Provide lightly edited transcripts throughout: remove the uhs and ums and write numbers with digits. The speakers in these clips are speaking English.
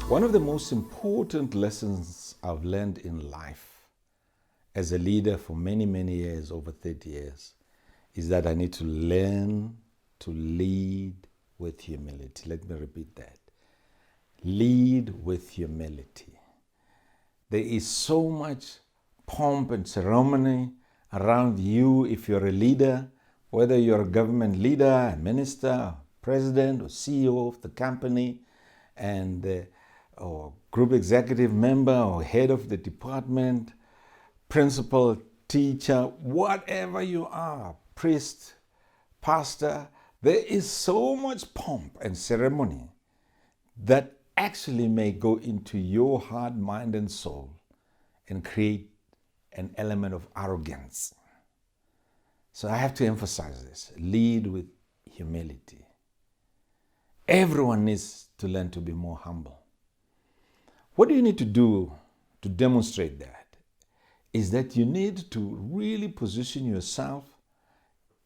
One of the most important lessons I've learned in life as a leader for many, many years, over 30 years, is that I need to learn to lead with humility. Let me repeat that. Lead with humility. There is so much pomp and ceremony around you if you're a leader, whether you're a government leader, a minister, president, or CEO of the company, or group executive member, or head of the department, principal, teacher, whatever you are, priest, pastor, there is so much pomp and ceremony that actually may go into your heart, mind, and soul and create an element of arrogance. So I have to emphasize this. Lead with humility. Everyone needs to learn to be more humble. What do you need to do to demonstrate that? Is that you need to really position yourself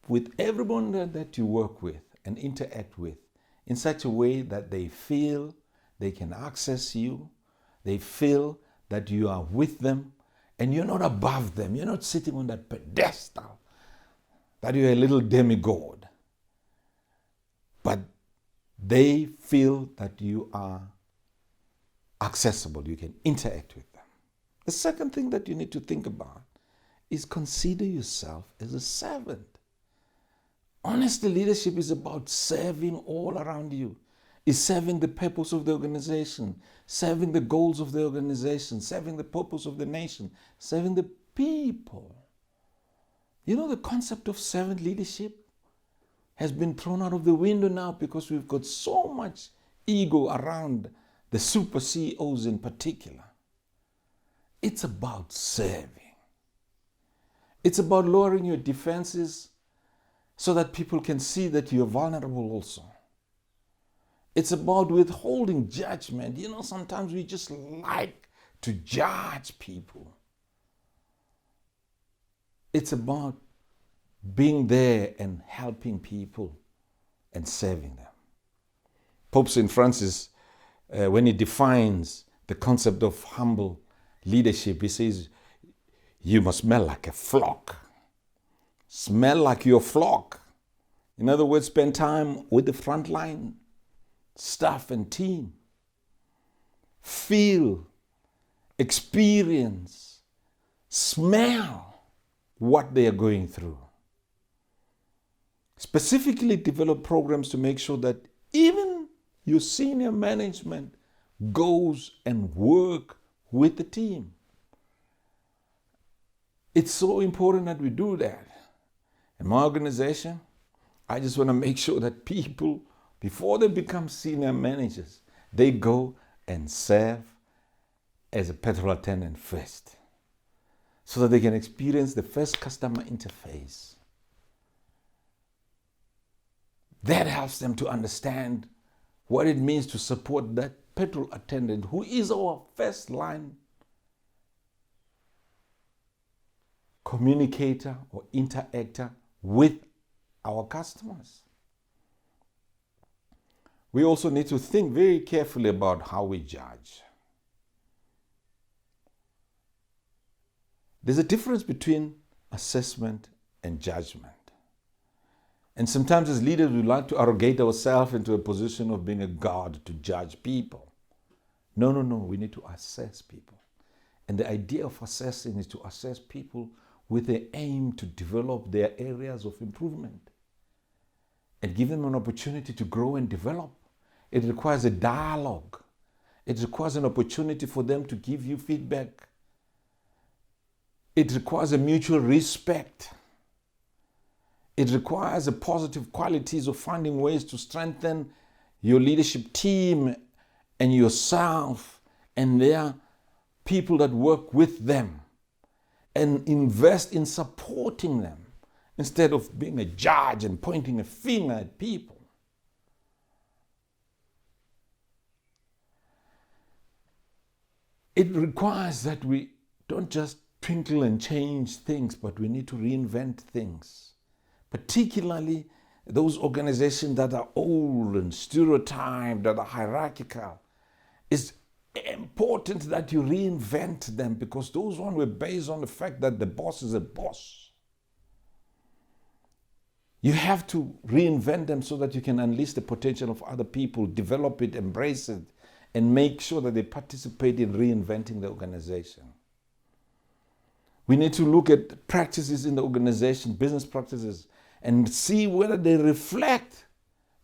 with everyone that you work with and interact with in such a way that they feel they can access you, they feel that you are with them, and you're not above them. You're not sitting on that pedestal, that you're a little demigod. But they feel that you are accessible, you can interact with them. The second thing that you need to think about is consider yourself as a servant. Honestly, leadership is about serving all around you. It's serving the purpose of the organization, serving the goals of the organization, serving the purpose of the nation, serving the people. You know, the concept of servant leadership has been thrown out of the window now because we've got so much ego around the super CEOs in particular. It's about serving. It's about lowering your defenses so that people can see that you're vulnerable also. It's about withholding judgment. You know, sometimes we just like to judge people. It's about being there and helping people and serving them. Pope St. Francis, when he defines the concept of humble leadership, he says, you must smell like a flock. Smell like your flock. In other words, spend time with the frontline staff and team. Feel, experience, smell what they are going through. Specifically develop programs to make sure that even your senior management goes and work with the team. It's so important that we do that. In my organization, I just want to make sure that people, before they become senior managers, they go and serve as a petrol attendant first, so that they can experience the first customer interface. That helps them to understand what it means to support that petrol attendant who is our first line communicator or interactor with our customers. We also need to think very carefully about how we judge. There's a difference between assessment and judgment. And sometimes as leaders, we like to arrogate ourselves into a position of being a God to judge people. No, we need to assess people. And the idea of assessing is to assess people with the aim to develop their areas of improvement and give them an opportunity to grow and develop. It requires a dialogue. It requires an opportunity for them to give you feedback. It requires a mutual respect. It requires the positive qualities of finding ways to strengthen your leadership team and yourself and their people that work with them, and invest in supporting them instead of being a judge and pointing a finger at people. It requires that we don't just twinkle and change things, but we need to reinvent things. Particularly those organizations that are old and stereotyped, that are hierarchical. It's important that you reinvent them, because those ones were based on the fact that the boss is a boss. You have to reinvent them so that you can unleash the potential of other people, develop it, embrace it, and make sure that they participate in reinventing the organization. We need to look at practices in the organization, business practices, and see whether they reflect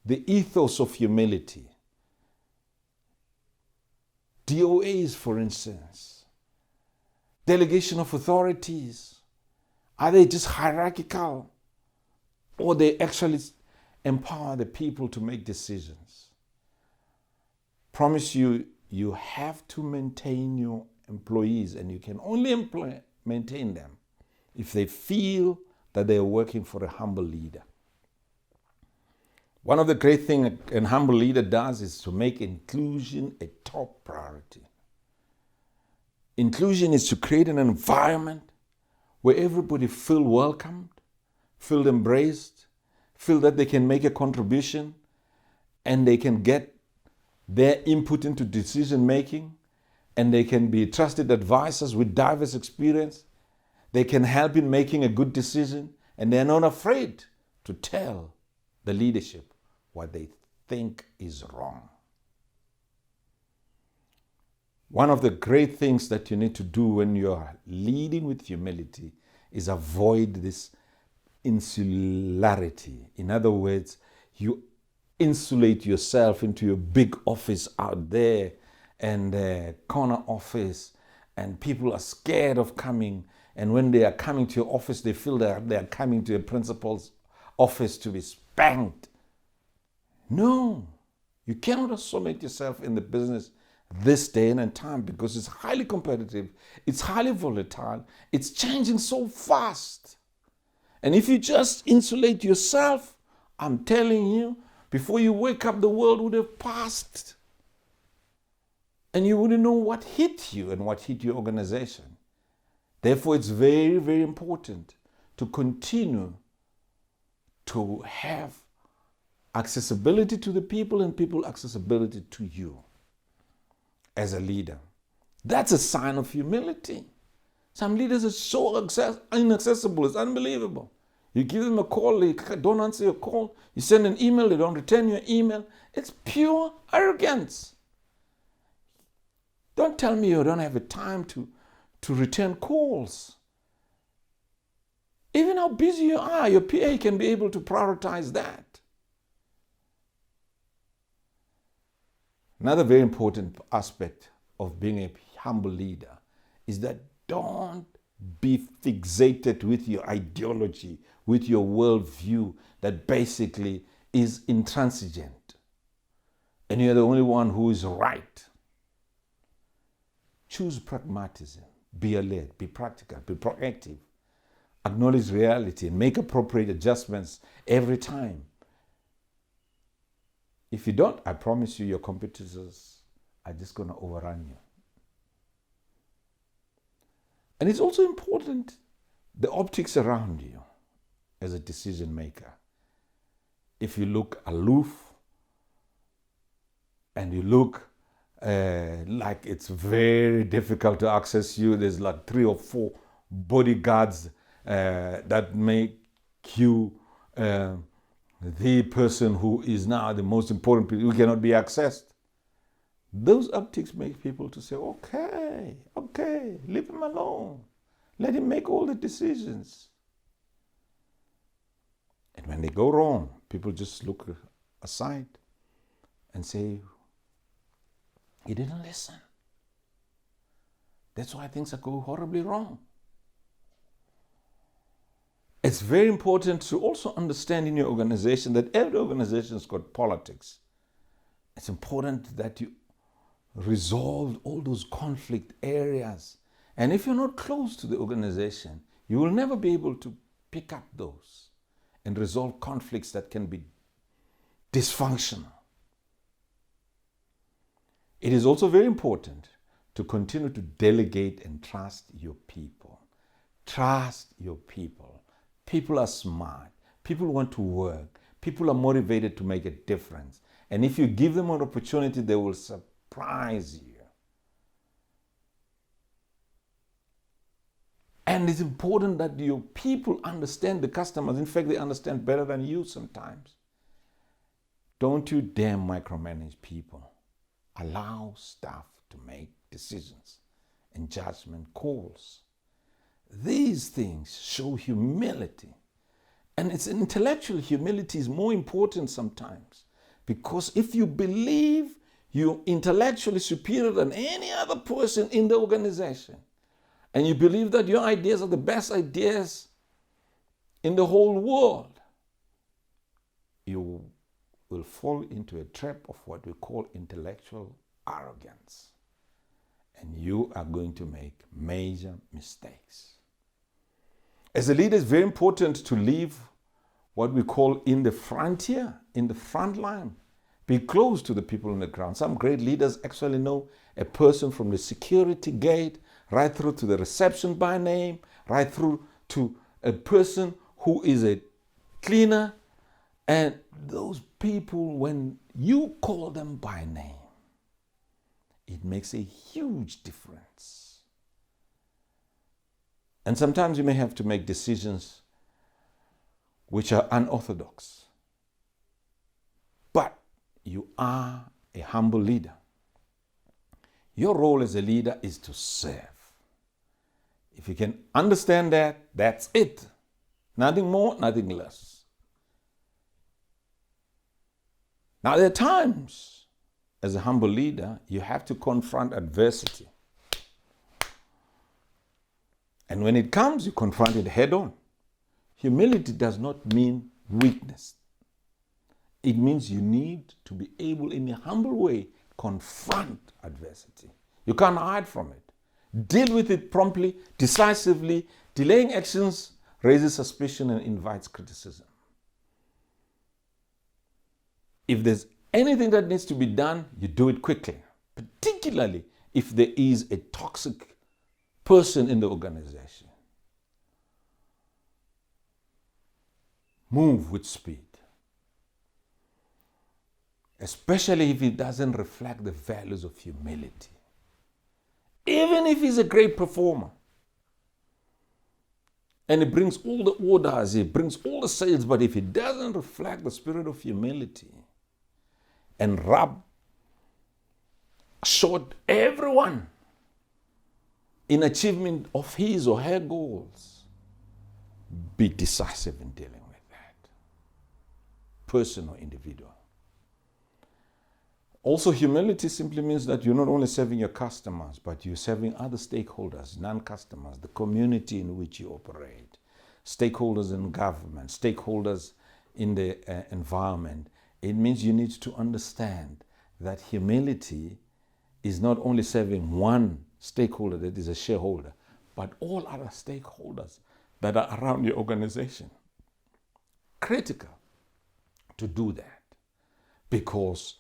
the ethos of humility. DOAs, for instance, delegation of authorities, are they just hierarchical, or they actually empower the people to make decisions? Promise you, you have to maintain your employees, and you can only maintain them if they feel that they are working for a humble leader. One of the great things a humble leader does is to make inclusion a top priority. Inclusion is to create an environment where everybody feels welcomed, feel embraced, feel that they can make a contribution, and they can get their input into decision making, and they can be trusted advisors with diverse experience. They can help in making a good decision, and they're not afraid to tell the leadership what they think is wrong. One of the great things that you need to do when you're leading with humility is avoid this insularity. In other words, you insulate yourself into your big office out there and a corner office, and people are scared of coming. And when they are coming to your office, they feel that they are coming to a principal's office to be spanked. No, you cannot isolate yourself in the business this day and time, because it's highly competitive, it's highly volatile, it's changing so fast. And if you just insulate yourself, I'm telling you, before you wake up, the world would have passed. And you wouldn't know what hit you and what hit your organization. Therefore, it's very, very important to continue to have accessibility to the people and people accessibility to you as a leader. That's a sign of humility. Some leaders are so inaccessible, it's unbelievable. You give them a call, they don't answer your call. You send an email, they don't return your email. It's pure arrogance. Don't tell me you don't have a time to return calls. Even how busy you are, your PA can be able to prioritize that. Another very important aspect of being a humble leader is that don't be fixated with your ideology, with your worldview that basically is intransigent. And you're the only one who is right. Choose pragmatism. Be alert, be practical, be proactive. Acknowledge reality and make appropriate adjustments every time. If you don't, I promise you, your competitors are just going to overrun you. And it's also important, the optics around you as a decision maker. If you look aloof and you look like it's very difficult to access you, there's like 3 or 4 bodyguards that make you the person who is now the most important person who cannot be accessed. Those optics make people to say, okay, leave him alone. Let him make all the decisions. And when they go wrong, people just look aside and say, he didn't listen. That's why things are going horribly wrong. It's very important to also understand in your organization that every organization has got politics. It's important that you resolve all those conflict areas. And if you're not close to the organization, you will never be able to pick up those and resolve conflicts that can be dysfunctional. It is also very important to continue to delegate and trust your people. Trust your people. People are smart. People want to work. People are motivated to make a difference. And if you give them an opportunity, they will surprise you. And it's important that your people understand the customers. In fact, they understand better than you sometimes. Don't you dare micromanage people. Allow staff to make decisions and judgment calls. These things show humility. And it's intellectual humility is more important sometimes. Because if you believe you're intellectually superior than any other person in the organization, and you believe that your ideas are the best ideas in the whole world, you will fall into a trap of what we call intellectual arrogance. And you are going to make major mistakes. As a leader, it's very important to live what we call in the frontier, in the front line. Be close to the people on the ground. Some great leaders actually know a person from the security gate, right through to the reception by name, right through to a person who is a cleaner. And those people, when you call them by name, it makes a huge difference. And sometimes you may have to make decisions which are unorthodox. But you are a humble leader. Your role as a leader is to serve. If you can understand that, that's it. Nothing more, nothing less. Now, there are times as a humble leader, you have to confront adversity. And when it comes, you confront it head on. Humility does not mean weakness. It means you need to be able, in a humble way, confront adversity. You can't hide from it. Deal with it promptly, decisively. Delaying actions raises suspicion and invites criticism. If there's anything that needs to be done, you do it quickly, particularly if there is a toxic person in the organization. Move with speed, especially if it doesn't reflect the values of humility. Even if he's a great performer and he brings all the orders, he brings all the sales, but if it doesn't reflect the spirit of humility and rub short everyone in achievement of his or her goals, be decisive in dealing with that, person or individual. Also, humility simply means that you're not only serving your customers, but you're serving other stakeholders, non-customers, the community in which you operate, stakeholders in government, stakeholders in the environment. It means you need to understand that humility is not only serving one stakeholder that is a shareholder, but all other stakeholders that are around your organization. Critical to do that, because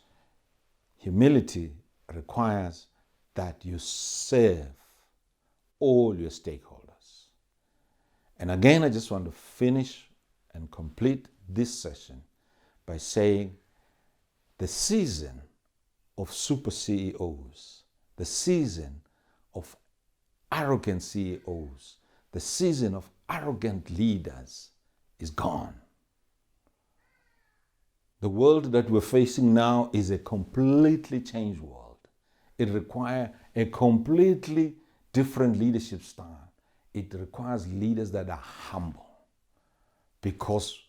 humility requires that you serve all your stakeholders. And again, I just want to finish and complete this session by saying the season of super CEOs, the season of arrogant CEOs, the season of arrogant leaders is gone. The world that we're facing now is a completely changed world. It requires a completely different leadership style. It requires leaders that are humble, because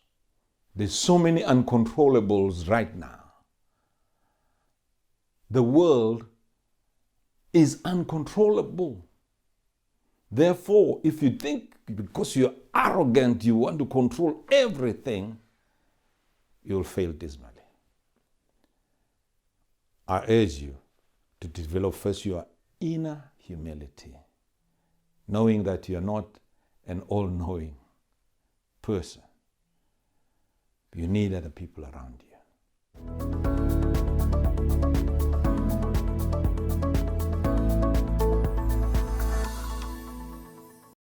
there's so many uncontrollables right now. The world is uncontrollable. Therefore, if you think because you're arrogant, you want to control everything, you'll fail dismally. I urge you to develop first your inner humility, knowing that you're not an all-knowing person. You need other people around you.